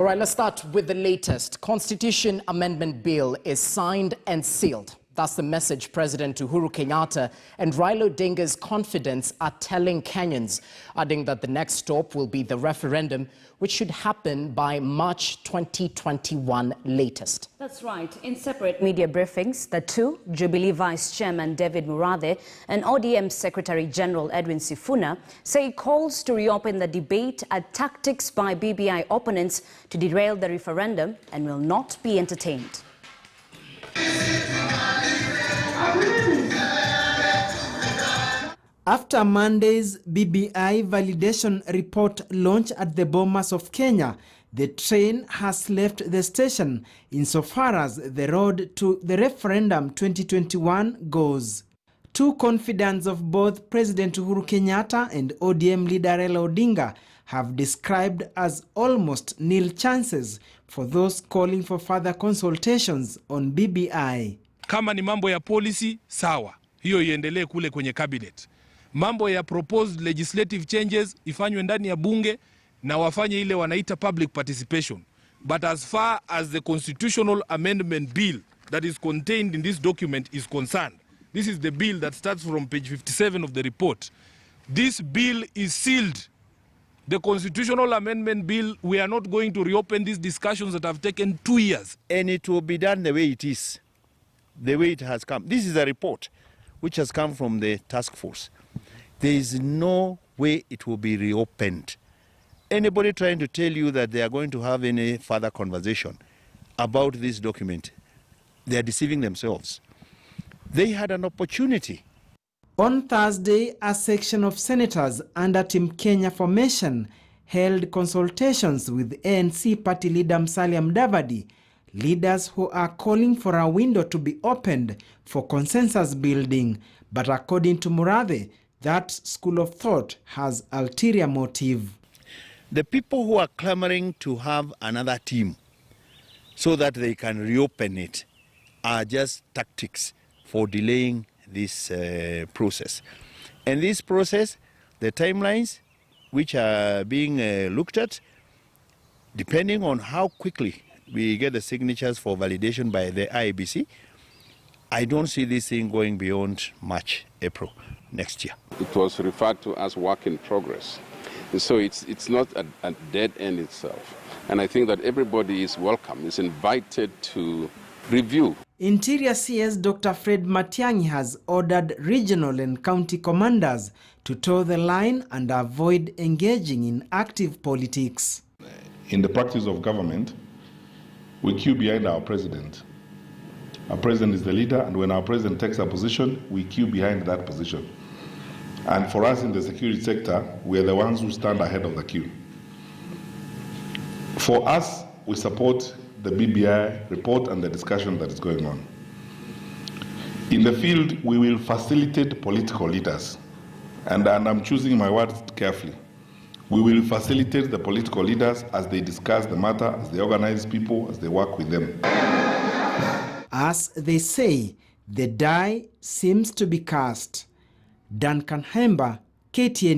All right, let's start with the latest. Constitution Amendment Bill is signed and sealed. That's the message President Uhuru Kenyatta and Raila Odinga's Confidants are telling Kenyans, adding that the next stop will be the referendum, which should happen by March 2021 latest. That's right. In separate media briefings, the two, Jubilee Vice Chairman David Murathe and ODM Secretary General Edwin Sifuna, say calls to reopen the debate are tactics by BBI opponents to derail the referendum and will not be entertained. After Monday's BBI validation report launch at the Bomas of Kenya, the train has left the station insofar as the road to the referendum 2021 goes. Two confidants of both President Uhuru Kenyatta and ODM leader Raila Odinga have described as almost nil chances for those calling for further consultations on BBI. Kama ni mambo ya policy, sawa. Hiyo iendelee kule kwenye cabinet. Mambo ya proposed legislative changes ifanywe ndani ya bunge na wafanye ile wanaita public participation. But as far as the constitutional amendment bill that is contained in this document is concerned, this is the bill that starts from page 57 of the report. This bill is sealed. The constitutional amendment bill, we are not going to reopen these discussions that have taken 2 years. And it will be done the way it is, the way it has come. This is a report which has come from the task force. There is no way it will be reopened. Anybody trying to tell you that they are going to have any further conversation about this document, they are deceiving themselves. They had an opportunity. On Thursday, a section of senators under Team Kenya formation held consultations with ANC party leader Musalia Mudavadi, leaders who are calling for a window to be opened for consensus building. But according to Murathe, that school of thought has ulterior motive. The people who are clamoring to have another team so that they can reopen it are just tactics for delaying this process. And this process, the timelines which are being looked at, depending on how quickly we get the signatures for validation by the IEBC, I don't see this thing going beyond March, April next year. It was referred to as work in progress. And so it's not a dead end itself. And I think that everybody is welcome, is invited to review. Interior CS Dr. Fred Matiang'i has ordered regional and county commanders to toe the line and avoid engaging in active politics. In the practice of government, we queue behind our president. Our president is the leader, and when our president takes a position, we queue behind that position. And for us in the security sector, we are the ones who stand ahead of the queue. For us, we support the BBI report and the discussion that is going on. In the field, we will facilitate political leaders. And I'm choosing my words carefully. We will facilitate the political leaders as they discuss the matter, as they organize people, as they work with them. As they say, the die seems to be cast. Duncan Hemba, KTN.